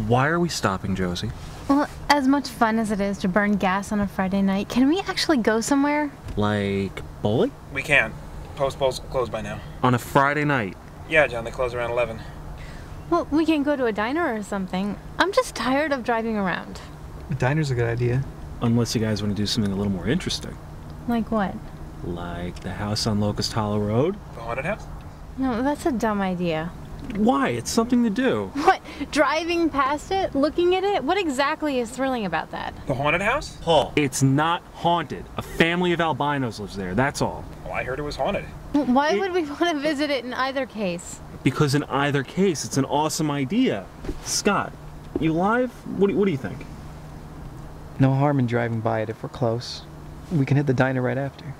Why are we stopping, Josie? Well, as much fun as it is to burn gas on a Friday night, can we actually go somewhere? Like bowling? We can't. Post bowl's closed by now. On a Friday night? Yeah, John, they close around 11. Well, we can go to a diner or something. I'm just tired of driving around. A diner's a good idea. Unless you guys want to do something a little more interesting. Like what? Like the house on Locust Hollow Road? The haunted house? No, that's a dumb idea. Why? It's something to do. What? Driving past it? Looking at it? What exactly is thrilling about that? The haunted house? Paul. It's not haunted. A family of albinos lives there, that's all. Well, I heard it was haunted. Why would we want to visit it in either case? Because in either case, it's an awesome idea. Scott, you live? What do you think? No harm in driving by it if we're close. We can hit the diner right after.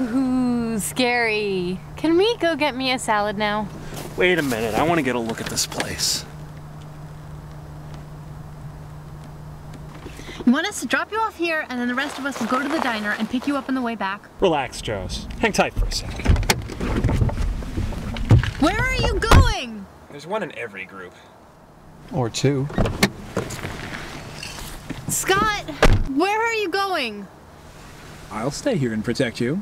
Ooh, scary. Can we go get me a salad now? Wait a minute, I want to get a look at this place. You want us to drop you off here, and then the rest of us will go to the diner and pick you up on the way back? Relax, Joes. Hang tight for a sec. Where are you going? There's one in every group. Or two. Scott, where are you going? I'll stay here and protect you.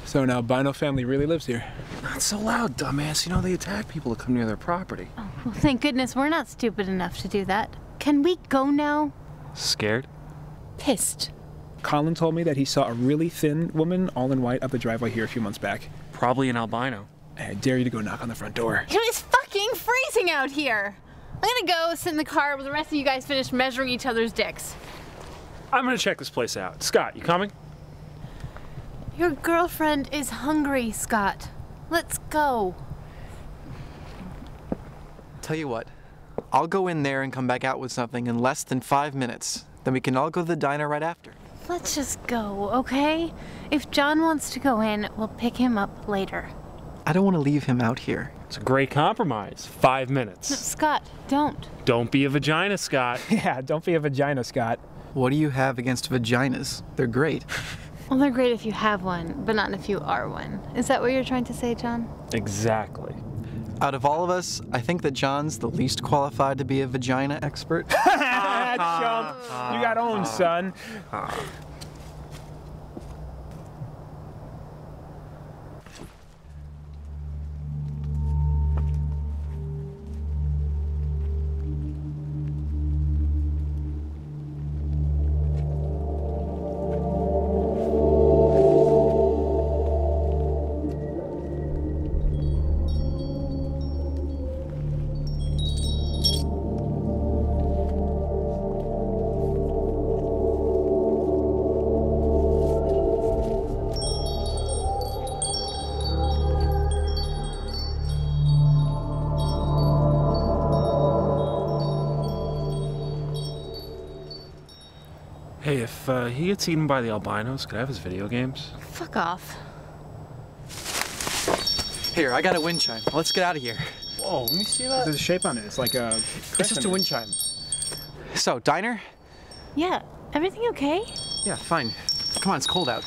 So now Bino family really lives here. Not so loud, dumbass. You know they attack people that come near their property. Oh, well, thank goodness we're not stupid enough to do that. Can we go now? Scared? Pissed. Colin told me that he saw a really thin woman all in white up the driveway here a few months back. Probably an albino. I dare you to go knock on the front door. It's fucking freezing out here. I'm gonna go sit in the car while the rest of you guys finish measuring each other's dicks. I'm gonna check this place out. Scott, you coming? Your girlfriend is hungry, Scott. Let's go. Tell you what, I'll go in there and come back out with something in less than 5 minutes. Then we can all go to the diner right after. Let's just go, okay? If John wants to go in, we'll pick him up later. I don't want to leave him out here. It's a great compromise. 5 minutes. No, Scott, don't. Don't be a vagina, Scott. Yeah, don't be a vagina, Scott. What do you have against vaginas? They're great. Well, they're great if you have one, but not if you are one. Is that what you're trying to say, John? Exactly. Out of all of us, I think that John's the least qualified to be a vagina expert. Chump. You got owned, son. Hey, if he gets eaten by the albinos, could I have his video games? Fuck off. Here, I got a wind chime. Let's get out of here. Whoa, let me see that. There's a shape on it. It's like a... It's just a wind chime. So, diner? Yeah, everything okay? Yeah, fine. Come on, it's cold out.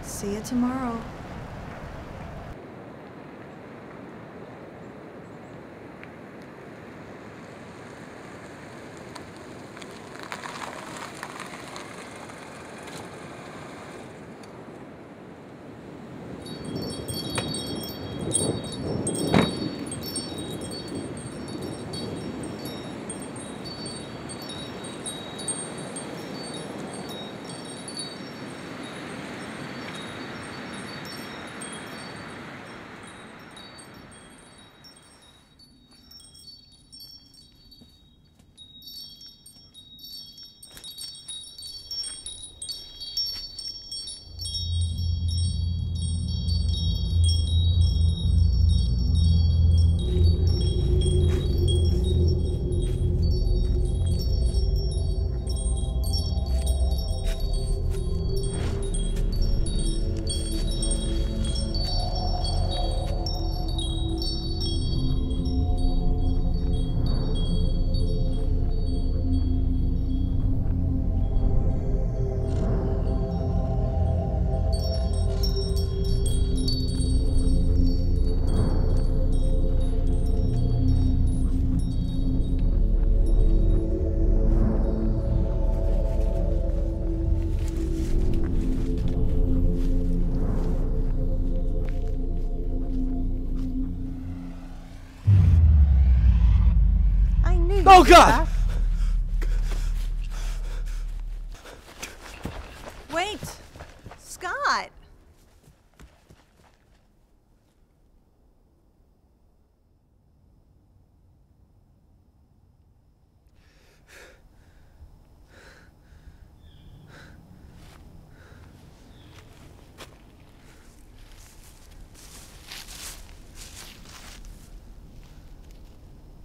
See you tomorrow. Oh, God! Wait! Scott!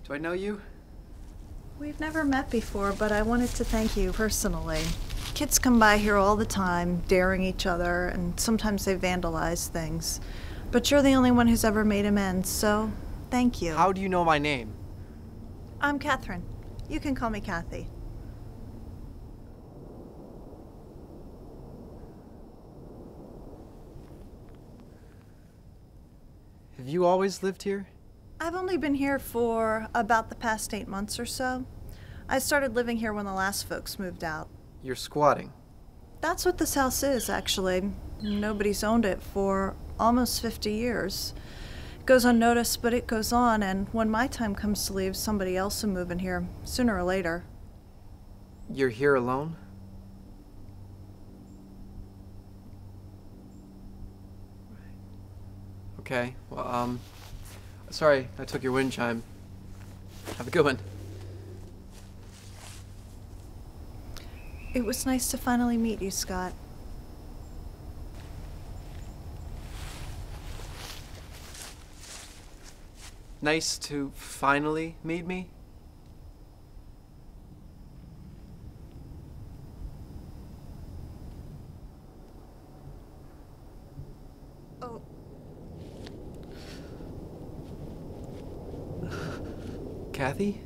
Do I know you? We've never met before, but I wanted to thank you personally. Kids come by here all the time, daring each other, and sometimes they vandalize things. But you're the only one who's ever made amends, so thank you. How do you know my name? I'm Catherine. You can call me Kathy. Have you always lived here? I've only been here for about the past 8 months or so. I started living here when the last folks moved out. You're squatting. That's what this house is, actually. Nobody's owned it for almost 50 years. It goes unnoticed, but it goes on, and when my time comes to leave, somebody else will move in here, sooner or later. You're here alone? Okay, well, sorry I took your wind chime. Have a good one. It was nice to finally meet you, Scott. Nice to finally meet me? Oh. Kathy?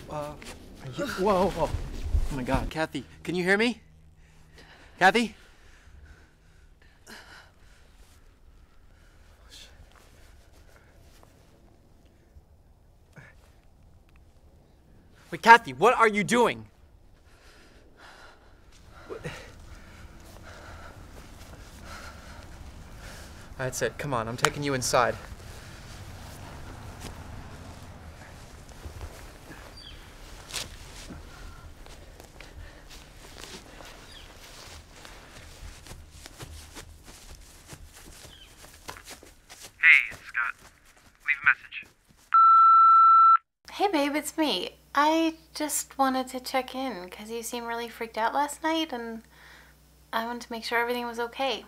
Are you... Whoa, whoa. Oh my God, Kathy, can you hear me? Kathy? Wait, Kathy, what are you doing? That's it, come on, I'm taking you inside. Hey babe, it's me. I just wanted to check in because you seemed really freaked out last night and I wanted to make sure everything was okay.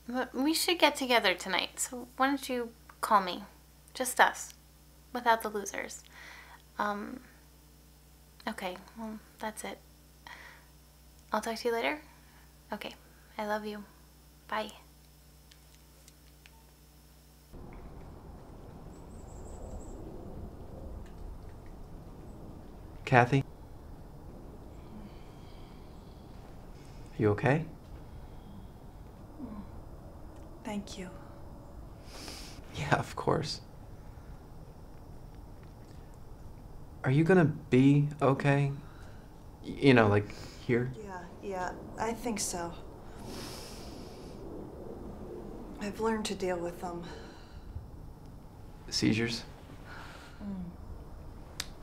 But we should get together tonight, so why don't you call me? Just us, without the losers. Okay, well, that's it. I'll talk to you later? Okay, I love you. Bye. Kathy? Are you okay? Thank you. Yeah, of course. Are you gonna be okay? You know, like, here? Yeah, I think so. I've learned to deal with them. Seizures?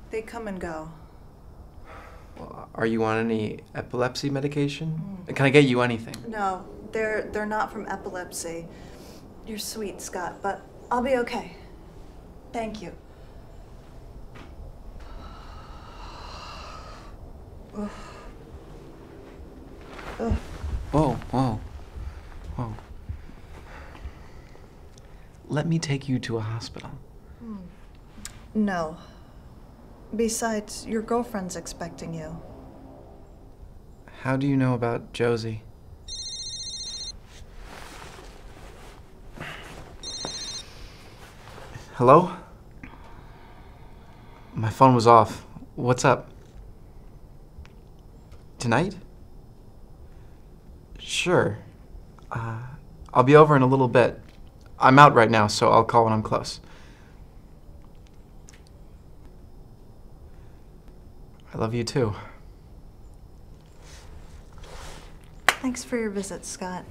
They come and go. Well, are you on any epilepsy medication? Can I get you anything? No, they're not from epilepsy. You're sweet, Scott, but I'll be okay. Thank you. Whoa, whoa, whoa. Let me take you to a hospital. No. Besides, your girlfriend's expecting you. How do you know about Josie? Hello? My phone was off. What's up? Tonight? Sure. I'll be over in a little bit. I'm out right now, so I'll call when I'm close. I love you too. Thanks for your visit, Scott.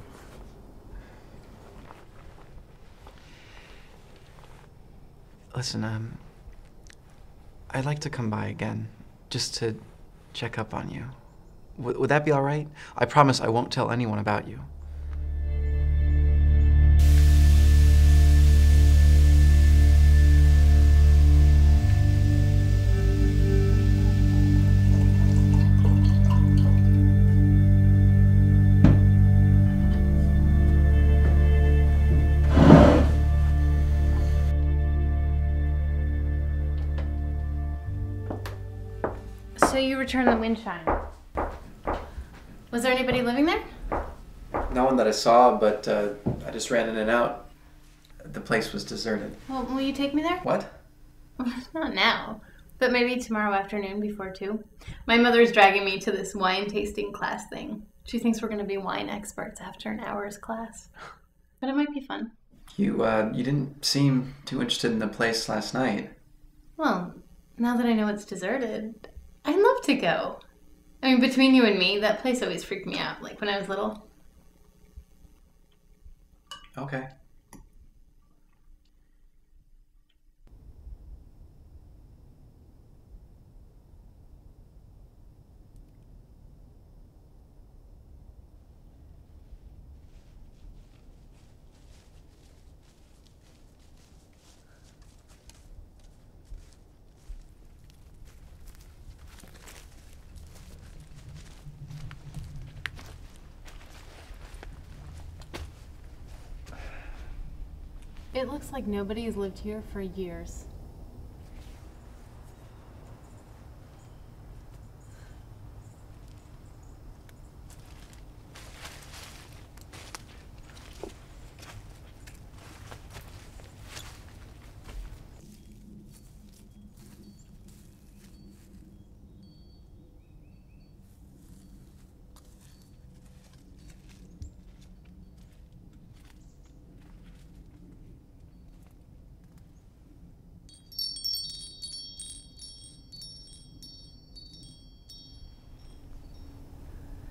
Listen, I'd like to come by again, just to check up on you. Would that be all right? I promise I won't tell anyone about you. So you returned the wind chime. Was there anybody living there? No one that I saw, but I just ran in and out. The place was deserted. Well, will you take me there? What? Not now, but maybe tomorrow afternoon before 2. My mother's dragging me to this wine tasting class thing. She thinks we're going to be wine experts after an hour's class. But it might be fun. You didn't seem too interested in the place last night. Well, now that I know it's deserted, I'd love to go. I mean, between you and me, that place always freaked me out, like when I was little. Okay. It looks like nobody has lived here for years.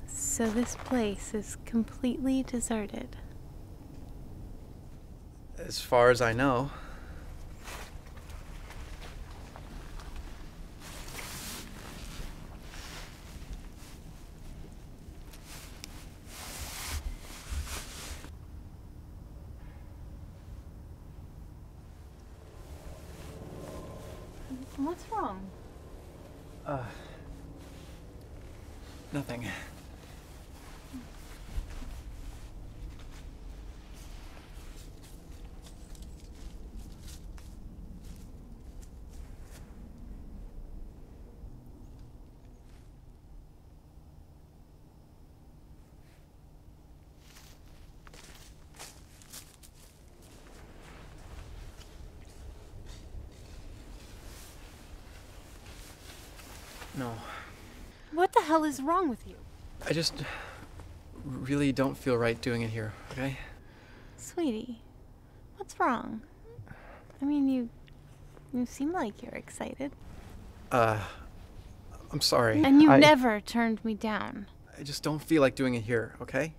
So this place is completely deserted. As far as I know. What's wrong? Nothing. No. What the hell is wrong with you? I just really don't feel right doing it here, okay? Sweetie, what's wrong? I mean, you seem like you're excited. I'm sorry. And you never turned me down. I just don't feel like doing it here, okay?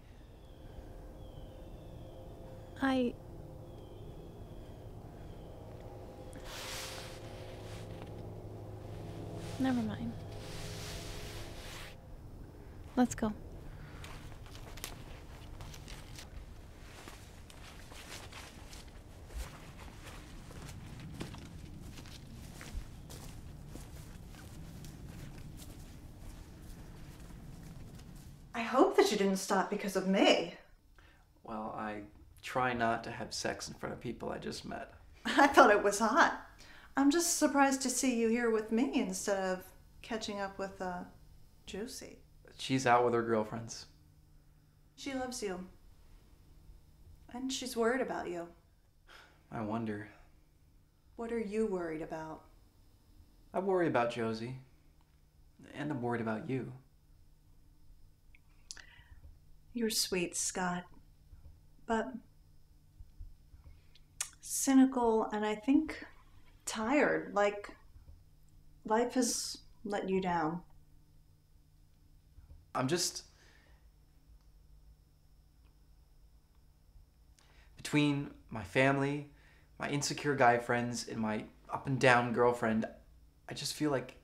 Never mind. Let's go. I hope that you didn't stop because of me. Well, I try not to have sex in front of people I just met. I thought it was hot. I'm just surprised to see you here with me instead of catching up with Josie. She's out with her girlfriends. She loves you. And she's worried about you. I wonder. What are you worried about? I worry about Josie. And I'm worried about you. You're sweet, Scott. But cynical and I think tired. Like life has let you down. I'm just... Between my family, my insecure guy friends, and my up and down girlfriend, I just feel like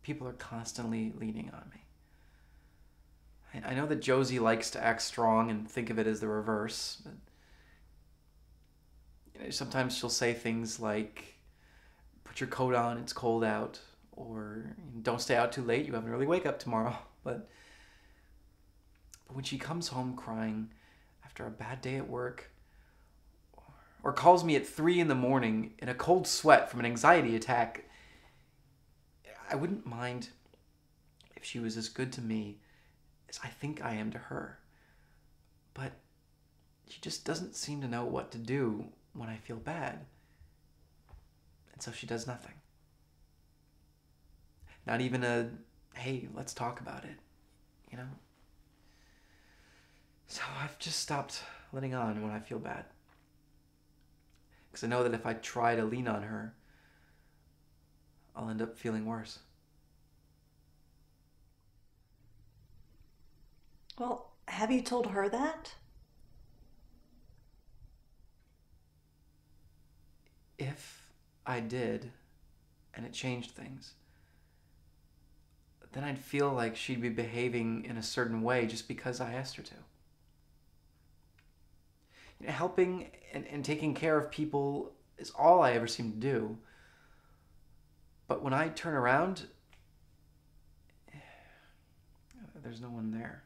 people are constantly leaning on me. I know that Josie likes to act strong and think of it as the reverse, but sometimes she'll say things like, put your coat on, it's cold out, or don't stay out too late, you have an early wake up tomorrow. But when she comes home crying after a bad day at work, or calls me at 3 a.m. in a cold sweat from an anxiety attack, I wouldn't mind if she was as good to me as I think I am to her. But she just doesn't seem to know what to do when I feel bad. And so she does nothing. Not even a, hey, let's talk about it, you know? So I've just stopped letting on when I feel bad. Because I know that if I try to lean on her, I'll end up feeling worse. Well, have you told her that? If I did, and it changed things, then I'd feel like she'd be behaving in a certain way just because I asked her to. You know, helping and taking care of people is all I ever seem to do. But when I turn around, there's no one there.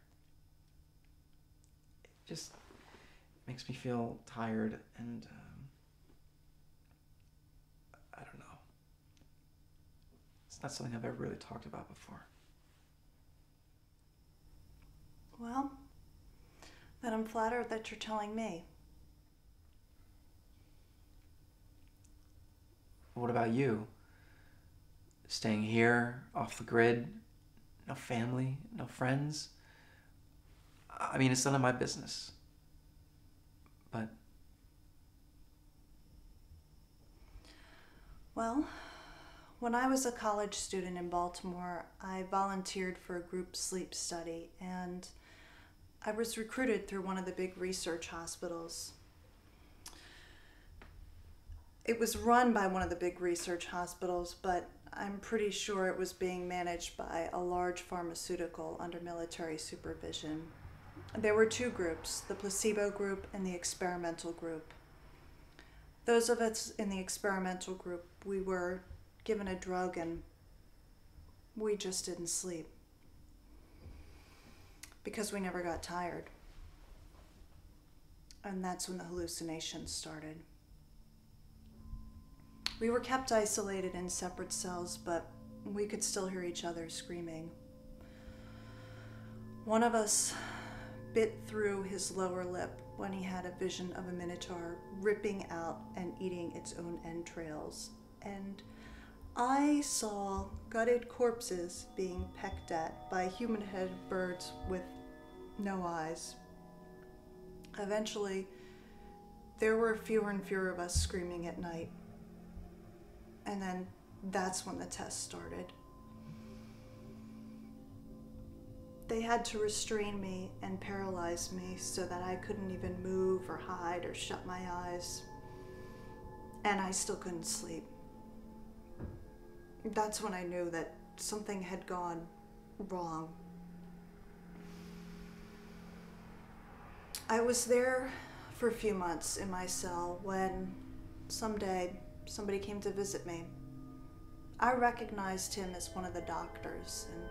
It just makes me feel tired and I don't know. It's not something I've ever really talked about before. Well, then I'm flattered that you're telling me. What about you? Staying here, off the grid, no family, no friends? I mean, it's none of my business. But... Well, when I was a college student in Baltimore, I volunteered for a group sleep study, and I was recruited through one of the big research hospitals. It was run by one of the big research hospitals, but I'm pretty sure it was being managed by a large pharmaceutical under military supervision. There were two groups, the placebo group and the experimental group. Those of us in the experimental group, we were given a drug and we just didn't sleep because we never got tired. And that's when the hallucinations started. We were kept isolated in separate cells, but we could still hear each other screaming. One of us bit through his lower lip when he had a vision of a minotaur ripping out and eating its own entrails. And I saw gutted corpses being pecked at by human-headed birds with no eyes. Eventually, there were fewer and fewer of us screaming at night. And then that's when the test started. They had to restrain me and paralyze me so that I couldn't even move or hide or shut my eyes. And I still couldn't sleep. That's when I knew that something had gone wrong. I was there for a few months in my cell when someday somebody came to visit me. I recognized him as one of the doctors, and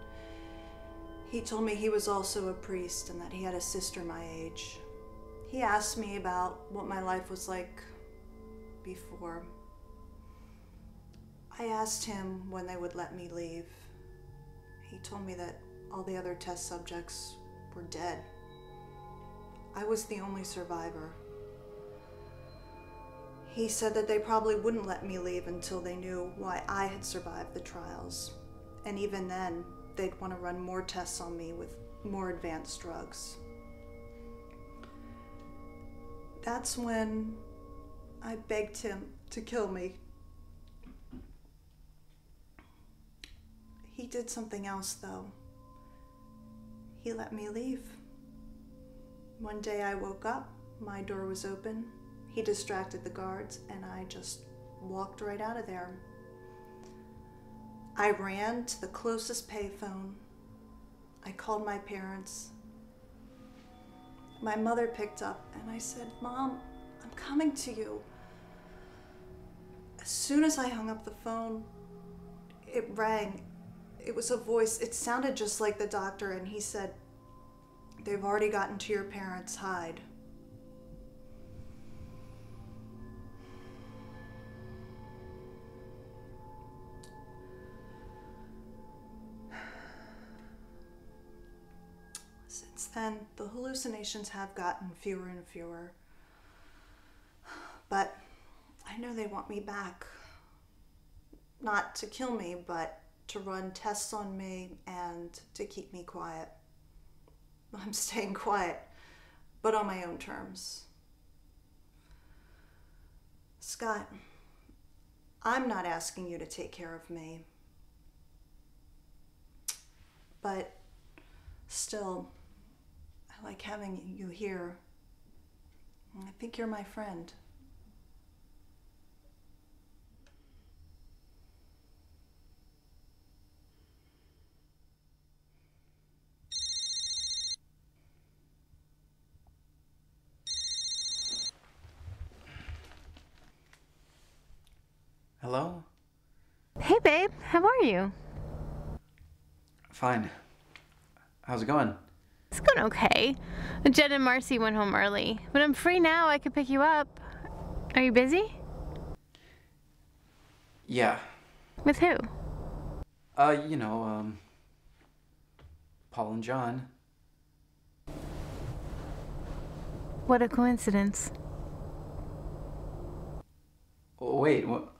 he told me he was also a priest and that he had a sister my age. He asked me about what my life was like before. I asked him when they would let me leave. He told me that all the other test subjects were dead. I was the only survivor. He said that they probably wouldn't let me leave until they knew why I had survived the trials. And even then, they'd want to run more tests on me with more advanced drugs. That's when I begged him to kill me. He did something else, though. He let me leave. One day I woke up, my door was open, he distracted the guards, and I just walked right out of there. I ran to the closest payphone. I called my parents. My mother picked up and I said, "Mom, I'm coming to you." As soon as I hung up the phone, it rang. It was a voice. It sounded just like the doctor, and he said, "They've already gotten to your parents. Hide." Since then, the hallucinations have gotten fewer and fewer. But I know they want me back. Not to kill me, but to run tests on me and to keep me quiet. I'm staying quiet, but on my own terms. Scott, I'm not asking you to take care of me. But still, I like having you here. I think you're my friend. Hello? Hey, babe. How are you? Fine. How's it going? It's going okay. Jen and Marcy went home early, but I'm free now. I could pick you up. Are you busy? Yeah. With who? Paul and John. What a coincidence. Oh, wait, what?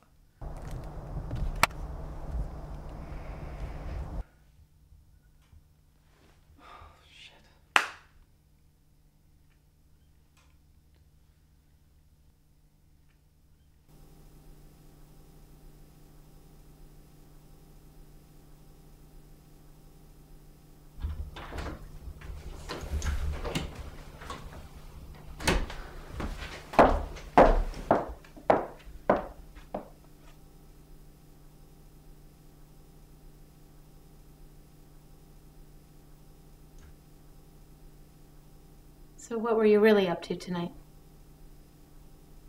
So what were you really up to tonight?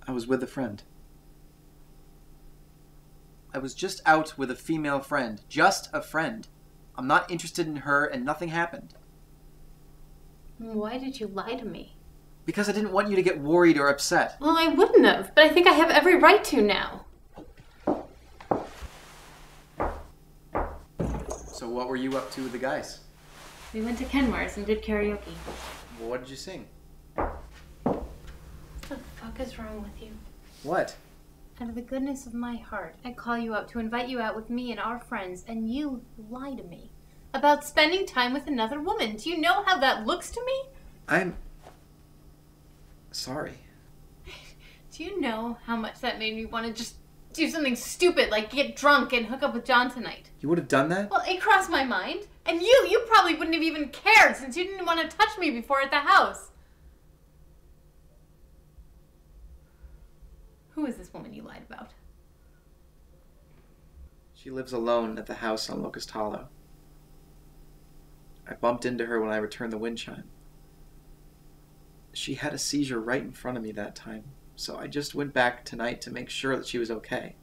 I was with a friend. I was just out with a female friend. Just a friend. I'm not interested in her, and nothing happened. Why did you lie to me? Because I didn't want you to get worried or upset. Well, I wouldn't have, but I think I have every right to now. So what were you up to with the guys? We went to Kenware's and did karaoke. What did you sing? What the fuck is wrong with you? What? Out of the goodness of my heart, I call you up to invite you out with me and our friends, and you lie to me about spending time with another woman. Do you know how that looks to me? I'm sorry. Do you know how much that made me want to just do something stupid like get drunk and hook up with John tonight? You would have done that? Well, it crossed my mind. And you probably wouldn't have even cared since you didn't want to touch me before at the house. Who is this woman you lied about? She lives alone at the house on Locust Hollow. I bumped into her when I returned the wind chime. She had a seizure right in front of me that time, so I just went back tonight to make sure that she was okay.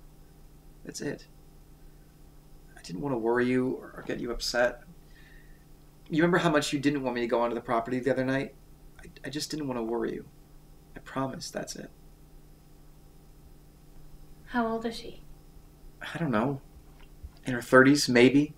That's it. I didn't want to worry you or get you upset. You remember how much you didn't want me to go onto the property the other night? I just didn't want to worry you. I promise, that's it. How old is she? I don't know. In her 30s, maybe.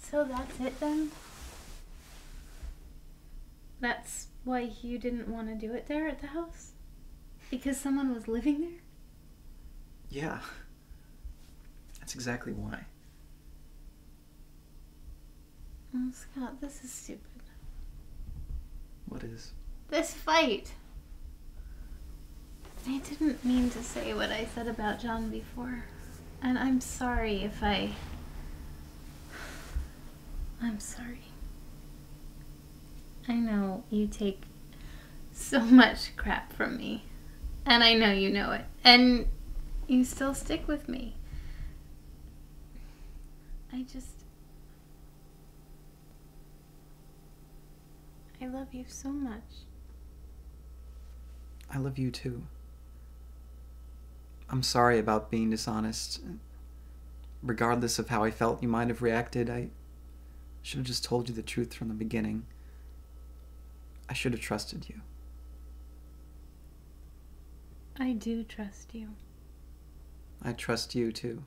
So that's it then? That's why you didn't want to do it there at the house? Because someone was living there? Yeah. That's exactly why. Oh, Scott, this is stupid. What is? This fight. I didn't mean to say what I said about John before. And I'm sorry if I'm sorry. I know you take so much crap from me. And I know you know it. And you still stick with me. I love you so much. I love you too. I'm sorry about being dishonest. Regardless of how I felt you might have reacted, I should have just told you the truth from the beginning. I should have trusted you. I do trust you. I trust you too.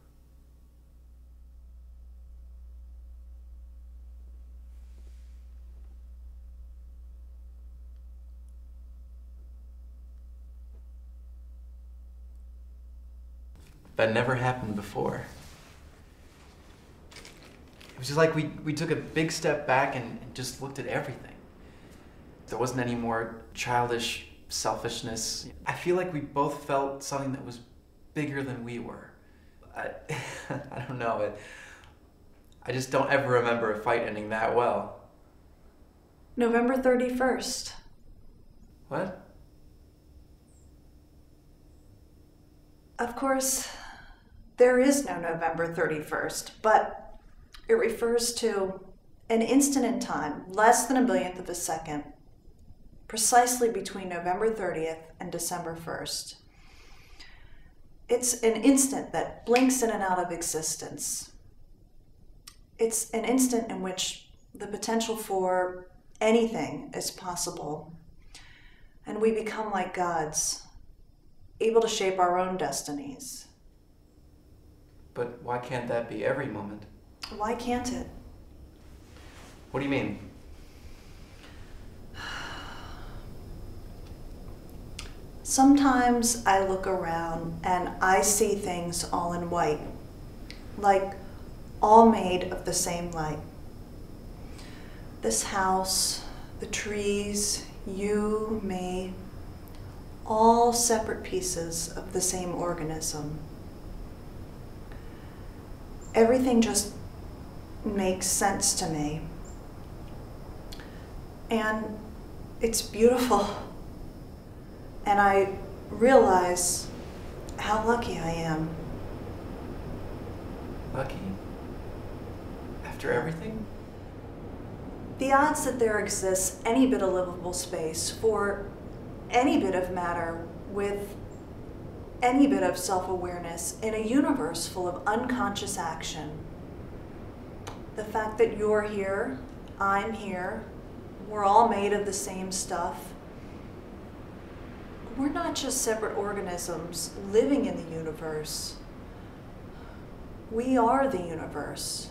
That never happened before. It was just like we took a big step back and just looked at everything. There wasn't any more childish selfishness. I feel like we both felt something that was bigger than we were. I don't know. I just don't ever remember a fight ending that well. November 31st. What? Of course, there is no November 31st, but it refers to an instant in time, less than a billionth of a second, precisely between November 30th and December 1st. It's an instant that blinks in and out of existence. It's an instant in which the potential for anything is possible, and we become like gods, able to shape our own destinies. But why can't that be every moment? Why can't it? What do you mean? Sometimes I look around and I see things all in white, like all made of the same light. This house, the trees, you, me, all separate pieces of the same organism. Everything just makes sense to me. And it's beautiful. And I realize how lucky I am. Lucky? After everything? The odds that there exists any bit of livable space for any bit of matter with any bit of self-awareness in a universe full of unconscious action. The fact that you're here, I'm here, we're all made of the same stuff. We're not just separate organisms living in the universe. We are the universe.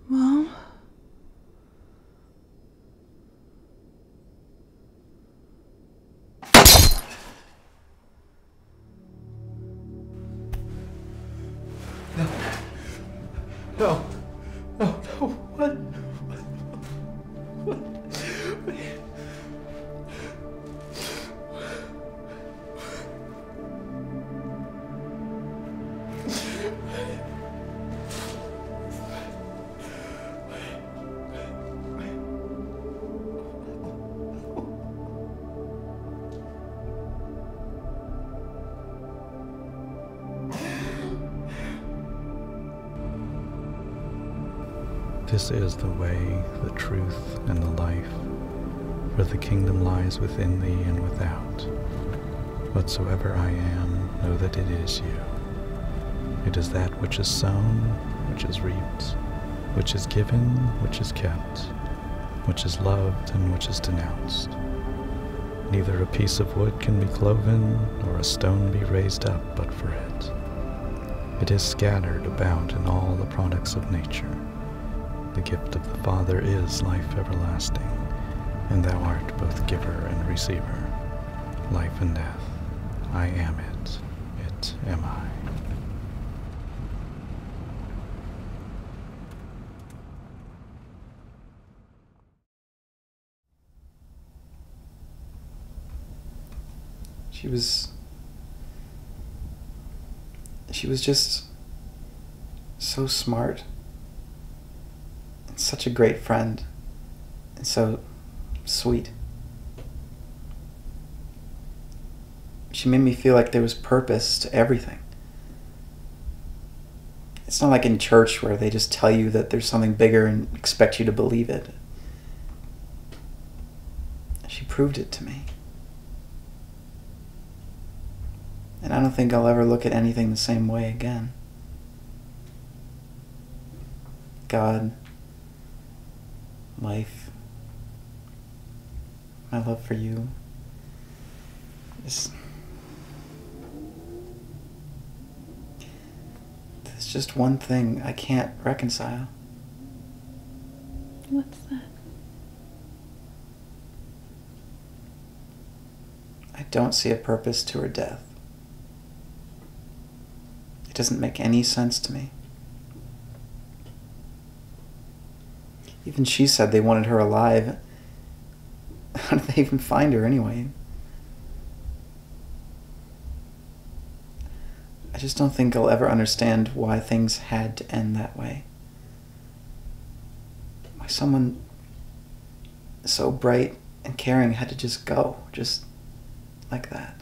Well, No. No, no, what? This is the way, the truth, and the life. for the kingdom lies within thee and without. Whatsoever I am, know that it is you. It is that which is sown, which is reaped, which is given, which is kept, which is loved, and which is denounced. Neither a piece of wood can be cloven, nor a stone be raised up but for it. It is scattered about in all the products of nature. The gift of the Father is life everlasting, and thou art both giver and receiver. Life and death, I am it, it am I. She was just so smart and such a great friend and so sweet. She made me feel like there was purpose to everything. It's not like in church where they just tell you that there's something bigger and expect you to believe it. She proved it to me. And I don't think I'll ever look at anything the same way again. God, life, my love for you, there's just one thing I can't reconcile. What's that? I don't see a purpose to her death. It doesn't make any sense to me. Even she said they wanted her alive. How did they even find her anyway? I just don't think I'll ever understand why things had to end that way. Why someone so bright and caring had to just go, just like that.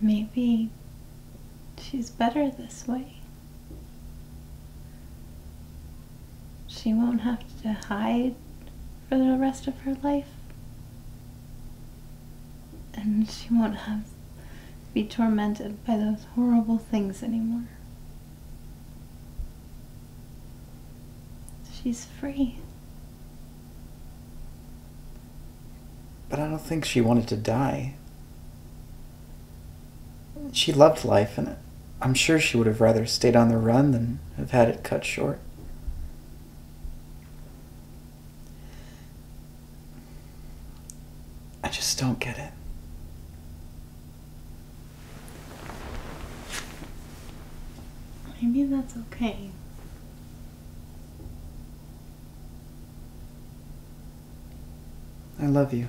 Maybe she's better this way. She won't have to hide for the rest of her life. And she won't have to be tormented by those horrible things anymore. She's free. But I don't think she wanted to die. She loved life, and I'm sure she would have rather stayed on the run than have had it cut short. I just don't get it. Maybe that's okay. I love you.